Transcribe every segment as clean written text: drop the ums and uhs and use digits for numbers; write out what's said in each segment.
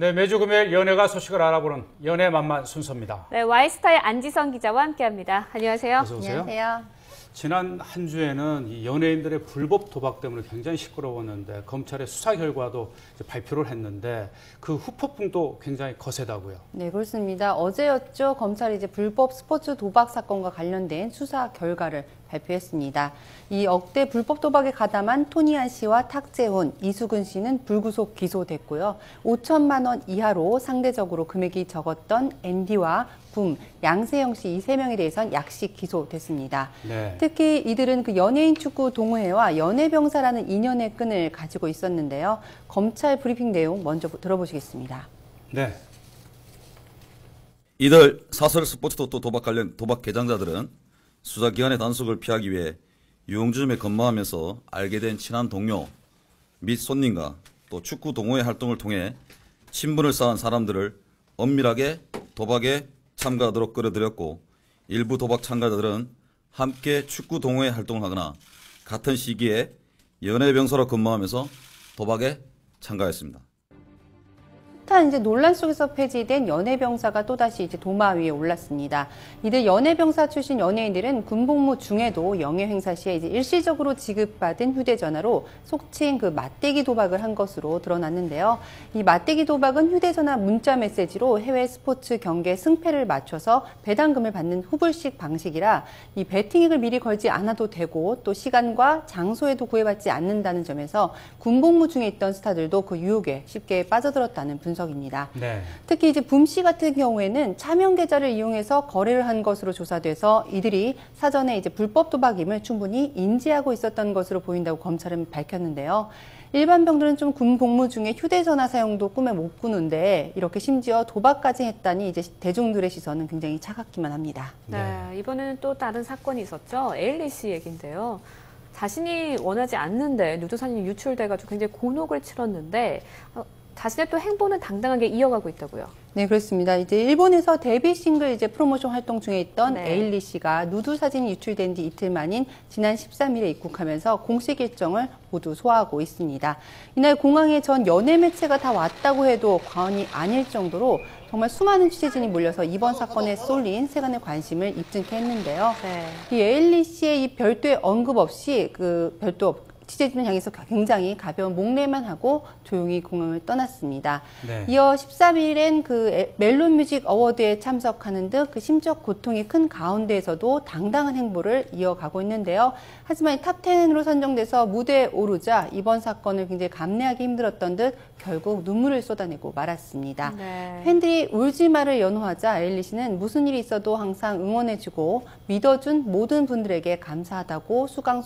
네, 매주 금요일 연예가 소식을 알아보는 연예만만 순서입니다. 네, Y스타의 안지성 기자와 함께합니다. 안녕하세요. 어서 오세요. 안녕하세요. 지난 한 주에는 이 연예인들의 불법 도박 때문에 굉장히 시끄러웠는데 검찰의 수사 결과도 이제 발표를 했는데 그 후폭풍도 굉장히 거세다고요. 네, 그렇습니다. 어제였죠. 검찰이 이제 불법 스포츠 도박 사건과 관련된 수사 결과를 발표했습니다. 이 억대 불법 도박에 가담한 토니안 씨와 탁재훈, 이수근 씨는 불구속 기소됐고요. 5천만 원 이하로 상대적으로 금액이 적었던 앤디와 붐, 양세형 씨 이 세 명에 대해선 약식 기소됐습니다. 네. 특히 이들은 그 연예인 축구 동호회와 연예병사라는 인연의 끈을 가지고 있었는데요. 검찰 브리핑 내용 먼저 들어보시겠습니다. 네. 이들 사설 스포츠 토토 도박 관련 도박 개장자들은 수사기관의 단속을 피하기 위해 유흥주점에 근무하면서 알게 된 친한 동료 및 손님과 또 축구 동호회 활동을 통해 친분을 쌓은 사람들을 엄밀하게 도박에 참가하도록 끌어들였고, 일부 도박 참가자들은 함께 축구 동호회 활동을 하거나 같은 시기에 연예병사로 근무하면서 도박에 참가했습니다. 이제 논란 속에서 폐지된 연예병사가 또다시 이제 도마 위에 올랐습니다. 이들 연예병사 출신 연예인들은 군복무 중에도 영예 행사 시에 이제 일시적으로 지급받은 휴대전화로 속칭 그 맞대기 도박을 한 것으로 드러났는데요. 이 맞대기 도박은 휴대전화 문자 메시지로 해외 스포츠 경기 승패를 맞춰서 배당금을 받는 후불식 방식이라 이 베팅액을 미리 걸지 않아도 되고 또 시간과 장소에도 구애받지 않는다는 점에서 군복무 중에 있던 스타들도 그 유혹에 쉽게 빠져들었다는 분석입니다. 네. 특히 이제 붐 씨 같은 경우에는 차명 계좌를 이용해서 거래를 한 것으로 조사돼서 이들이 사전에 이제 불법 도박임을 충분히 인지하고 있었던 것으로 보인다고 검찰은 밝혔는데요. 일반 병들은 좀 군 복무 중에 휴대전화 사용도 꿈에 못 꾸는데 이렇게 심지어 도박까지 했다니 이제 대중들의 시선은 굉장히 차갑기만 합니다. 네, 이번에는 또 다른 사건이 있었죠. 에일리 씨 얘기인데요. 자신이 원하지 않는데 누드 사진이 유출돼가지고 굉장히 곤혹을 치렀는데 자신의 또 행보는 당당하게 이어가고 있다고요. 네, 그렇습니다. 이제 일본에서 데뷔 싱글 이제 프로모션 활동 중에 있던 에일리 씨가 누드 사진이 유출된 지 이틀 만인 지난 13일에 입국하면서 공식 일정을 모두 소화하고 있습니다. 이날 공항에 전 연예 매체가 다 왔다고 해도 과언이 아닐 정도로 정말 수많은 취재진이 몰려서 이번 사건에 쏠린 세간의 관심을 입증케 했는데요. 네. 이 에일리 씨의 이 별도의 언급 없이 취재진을 향해서 굉장히 가벼운 목례만 하고 조용히 공항을 떠났습니다. 네. 이어 13일엔 그 멜론 뮤직 어워드에 참석하는 듯 그 심적 고통이 큰 가운데에서도 당당한 행보를 이어가고 있는데요. 하지만 탑10으로 선정돼서 무대에 오르자 이번 사건을 굉장히 감내하기 힘들었던 듯 결국 눈물을 쏟아내고 말았습니다. 네. 팬들이 울지 마를 연호하자 에일리 씨는 무슨 일이 있어도 항상 응원해주고 믿어준 모든 분들에게 감사하다고 수상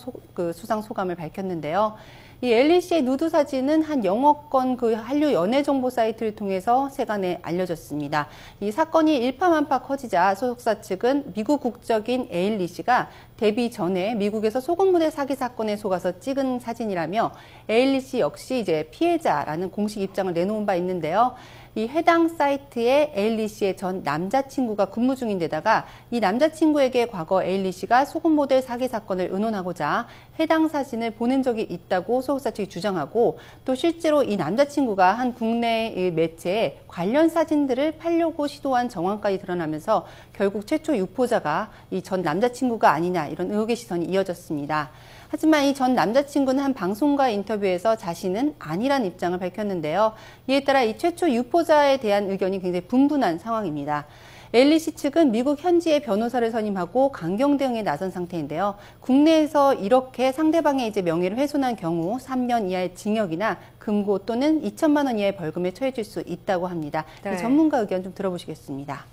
소감을 밝혔는데요. 이 에일리 씨의 누드 사진은 한 영어권 그 한류 연예 정보 사이트를 통해서 세간에 알려졌습니다. 이 사건이 일파만파 커지자 소속사 측은 미국 국적인 에일리 씨가 데뷔 전에 미국에서 소금무대 사기 사건에 속아서 찍은 사진이라며 에일리 씨 역시 이제 피해자라는 공식 입장을 내놓은 바 있는데요. 이 해당 사이트에 에일리 씨의 전 남자친구가 근무 중인데다가 이 남자친구에게 과거 에일리 씨가 소금 모델 사기 사건을 의논하고자 해당 사진을 보낸 적이 있다고 소속사 측이 주장하고 또 실제로 이 남자친구가 한 국내 매체에 관련 사진들을 팔려고 시도한 정황까지 드러나면서 결국 최초 유포자가 이 전 남자친구가 아니냐 이런 의혹의 시선이 이어졌습니다. 하지만 이 전 남자친구는 한 방송과 인터뷰에서 자신은 아니란 입장을 밝혔는데요. 이에 따라 이 최초 유포자에 대한 의견이 굉장히 분분한 상황입니다. 에일리 씨 측은 미국 현지의 변호사를 선임하고 강경 대응에 나선 상태인데요. 국내에서 이렇게 상대방의 이제 명예를 훼손한 경우 3년 이하의 징역이나 금고 또는 2천만 원 이하의 벌금에 처해질 수 있다고 합니다. 네. 전문가 의견 좀 들어보시겠습니다.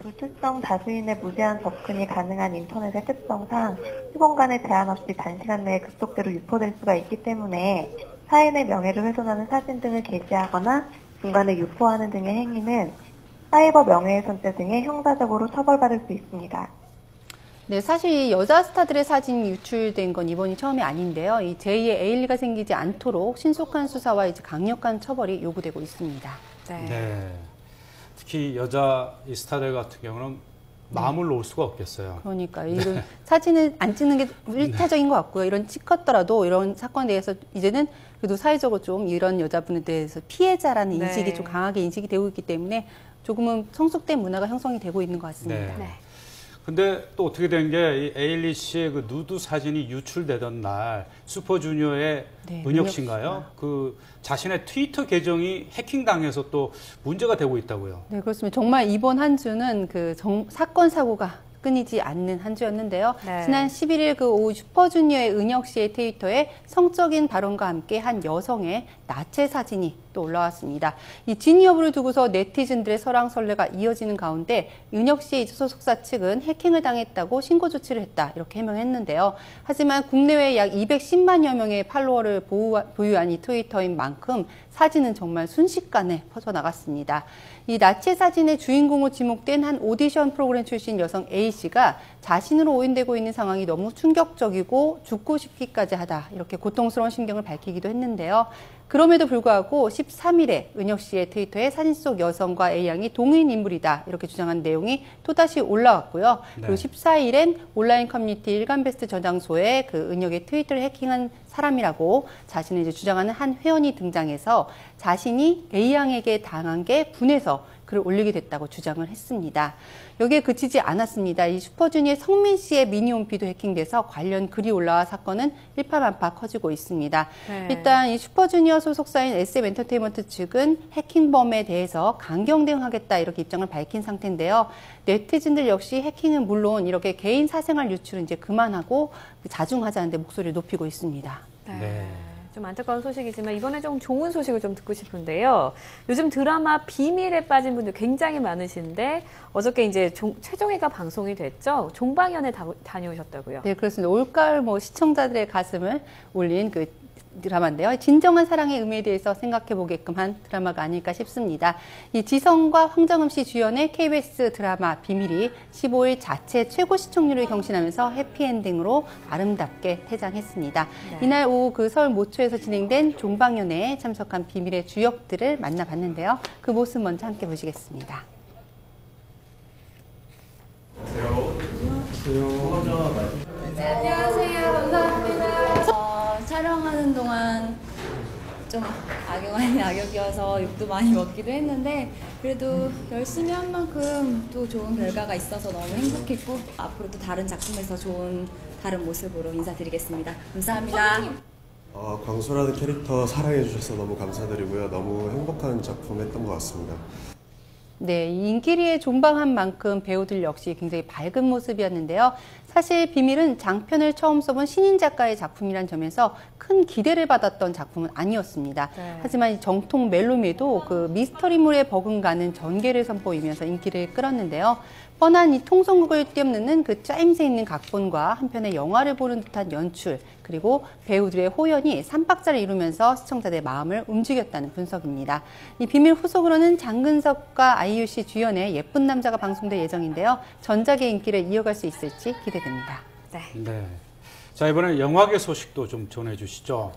불특정 다수인의 무제한 접근이 가능한 인터넷의 특성상 시공간의 제한 없이 단시간 내에 급속도로 유포될 수가 있기 때문에 타인의 명예를 훼손하는 사진 등을 게시하거나 중간에 유포하는 등의 행위는 사이버 명예훼손죄 등의 형사적으로 처벌받을 수 있습니다. 네, 사실 여자 스타들의 사진이 유출된 건 이번이 처음이 아닌데요. 이 제2의 에일리가 생기지 않도록 신속한 수사와 이제 강력한 처벌이 요구되고 있습니다. 네. 네. 특히 여자 이 스타들 같은 경우는 마음을 놓을 수가 없겠어요. 그러니까 이런 사진을 안 찍는 게 일차적인 것 같고요. 이런 찍었더라도 이런 사건에 대해서 이제는 그래도 사회적으로 좀 이런 여자분에 대해서 피해자라는 네. 인식이 좀 강하게 인식이 되고 있기 때문에 조금은 성숙된 문화가 형성이 되고 있는 것 같습니다. 네. 근데 또 어떻게 된 게 이 에일리 씨의 그 누드 사진이 유출되던 날 슈퍼주니어의 네, 은혁 씨인가요? 그 자신의 트위터 계정이 해킹당해서 또 문제가 되고 있다고요. 네, 그렇습니다. 정말 이번 한 주는 그 사건 사고가 끊이지 않는 한 주였는데요. 네. 지난 11일 그 오후 슈퍼주니어의 은혁 씨의 트위터에 성적인 발언과 함께 한 여성의 나체 사진이 또 올라왔습니다. 이 진위 여부를 두고서 네티즌들의 설왕설래가 이어지는 가운데 은혁 씨의 소속사 측은 해킹을 당했다고 신고 조치를 했다 이렇게 해명했는데요. 하지만 국내외 약 210만여 명의 팔로워를 보유한 이 트위터인 만큼 사진은 정말 순식간에 퍼져나갔습니다. 이 나체 사진의 주인공으로 지목된 한 오디션 프로그램 출신 여성 A씨가 자신으로 오인되고 있는 상황이 너무 충격적이고 죽고 싶기까지 하다 이렇게 고통스러운 심경을 밝히기도 했는데요. 그럼에도 불구하고 13일에 은혁 씨의 트위터에 사진 속 여성과 A양이 동일 인물이다 이렇게 주장한 내용이 또다시 올라왔고요. 네. 그리고 14일엔 온라인 커뮤니티 일간베스트 저장소에 그 은혁의 트위터를 해킹한 사람이라고 자신을 이제 주장하는 한 회원이 등장해서 자신이 A양에게 당한 게 분해서 글을 올리게 됐다고 주장을 했습니다. 여기에 그치지 않았습니다. 이 슈퍼주니어의 성민 씨의 미니홈피도 해킹돼서 관련 글이 올라와 사건은 일파만파 커지고 있습니다. 네. 일단 이 슈퍼주니어 소속사인 SM엔터테인먼트 측은 해킹범에 대해서 강경 대응하겠다 이렇게 입장을 밝힌 상태인데요. 네티즌들 역시 해킹은 물론 이렇게 개인 사생활 유출은 이제 그만하고 자중하자는데 목소리를 높이고 있습니다. 네. 좀 안타까운 소식이지만 이번에 좀 좋은 소식을 좀 듣고 싶은데요. 요즘 드라마 비밀에 빠진 분들 굉장히 많으신데 어저께 이제 최종회가 방송이 됐죠. 종방연에 다녀오셨다고요. 네, 그렇습니다. 올가을 시청자들의 가슴을 울린 그 드라마인데요. 진정한 사랑의 의미에 대해서 생각해 보게끔 한 드라마가 아닐까 싶습니다. 이 지성과 황정음 씨 주연의 KBS 드라마 비밀이 15일 자체 최고 시청률을 경신하면서 해피엔딩으로 아름답게 퇴장했습니다. 네. 이날 오후 그 서울 모초에서 진행된 종방연회에 참석한 비밀의 주역들을 만나봤는데요. 그 모습 먼저 함께 보시겠습니다. 안녕하세요. 감사합니다. 촬영하는 동안 좀 악역 아닌 악역이어서 욕도 많이 먹기도 했는데 그래도 열심히 한 만큼 또 좋은 결과가 있어서 너무 행복했고 앞으로도 다른 작품에서 좋은 다른 모습으로 인사드리겠습니다. 감사합니다. 광수라는 캐릭터 사랑해주셔서 너무 감사드리고요. 너무 행복한 작품 했던 것 같습니다. 네, 이 인기리에 종방한 만큼 배우들 역시 굉장히 밝은 모습이었는데요. 사실 비밀은 장편을 처음 써본 신인 작가의 작품이란 점에서 큰 기대를 받았던 작품은 아니었습니다. 네. 하지만 이 정통 멜로미도 그 미스터리물에 버금가는 전개를 선보이면서 인기를 끌었는데요. 뻔한 이 통성국을 뛰어넘는 그 짜임새 있는 각본과 한편의 영화를 보는 듯한 연출, 그리고 배우들의 호연이 삼박자를 이루면서 시청자들의 마음을 움직였다는 분석입니다. 이 비밀 후속으로는 장근석과 아이유 씨 주연의 예쁜 남자가 방송될 예정인데요. 전작의 인기를 이어갈 수 있을지 기대됩니다. 네. 네. 자, 이번에 영화계 소식도 좀 전해주시죠.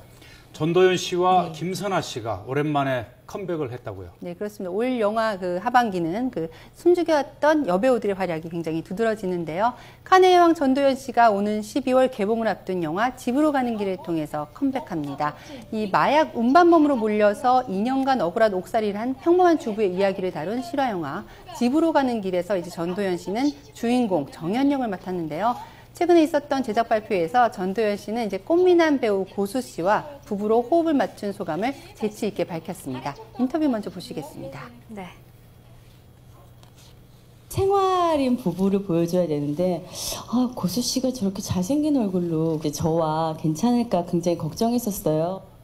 전도연 씨와 김선아 씨가 오랜만에 컴백을 했다고요. 네, 그렇습니다. 올 영화 그 하반기는 그 숨죽였던 여배우들의 활약이 굉장히 두드러지는데요. 칸의 여왕 전도연 씨가 오는 12월 개봉을 앞둔 영화 집으로 가는 길을 통해서 컴백합니다. 이 마약 운반범으로 몰려서 2년간 억울한 옥살이를 한 평범한 주부의 이야기를 다룬 실화 영화 집으로 가는 길에서 이제 전도연 씨는 주인공 정연 역을 맡았는데요. 최근에 있었던 제작 발표에서 전도연 씨는 이제 꽃미남 배우 고수 씨와 부부로 호흡을 맞춘 소감을 재치 있게 밝혔습니다. 인터뷰 먼저 보시겠습니다. 네. 생활인 부부를 보여줘야 되는데 고수 씨가 저렇게 잘생긴 얼굴로 저와 괜찮을까 굉장히 걱정했었어요.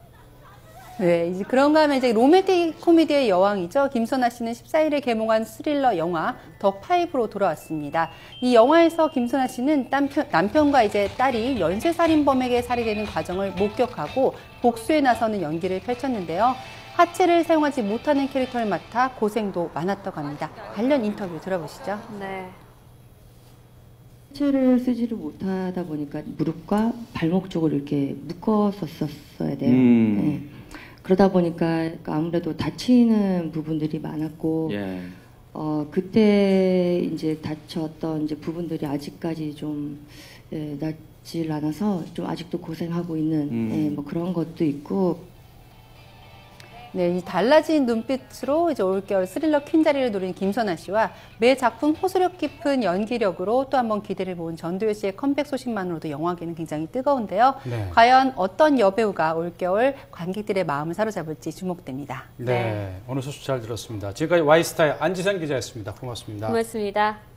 네, 이제 그런가 하면 이제 로맨틱 코미디의 여왕이죠. 김선아 씨는 14일에 개봉한 스릴러 영화 더 파이브로 돌아왔습니다. 이 영화에서 김선아 씨는 남편과 이제 딸이 연쇄살인범에게 살해되는 과정을 목격하고 복수에 나서는 연기를 펼쳤는데요. 하체를 사용하지 못하는 캐릭터를 맡아 고생도 많았다고 합니다. 관련 인터뷰 들어보시죠. 네. 하체를 쓰지를 못하다 보니까 무릎과 발목 쪽을 이렇게 묶었었어야 돼요. 네. 그러다 보니까 아무래도 다치는 부분들이 많았고 그때 이제 다쳤던 이제 부분들이 아직까지 좀 낫질 않아서 좀 아직도 고생하고 있는 뭐 그런 것도 있고. 네, 이 달라진 눈빛으로 이제 올겨울 스릴러 퀸 자리를 노린 김선아 씨와 매 작품 호소력 깊은 연기력으로 또 한 번 기대를 모은 전도연 씨의 컴백 소식만으로도 영화계는 굉장히 뜨거운데요. 네. 과연 어떤 여배우가 올겨울 관객들의 마음을 사로잡을지 주목됩니다. 네, 오늘 소식 잘 들었습니다. 지금까지 Y스타의 안지선 기자였습니다. 고맙습니다. 고맙습니다.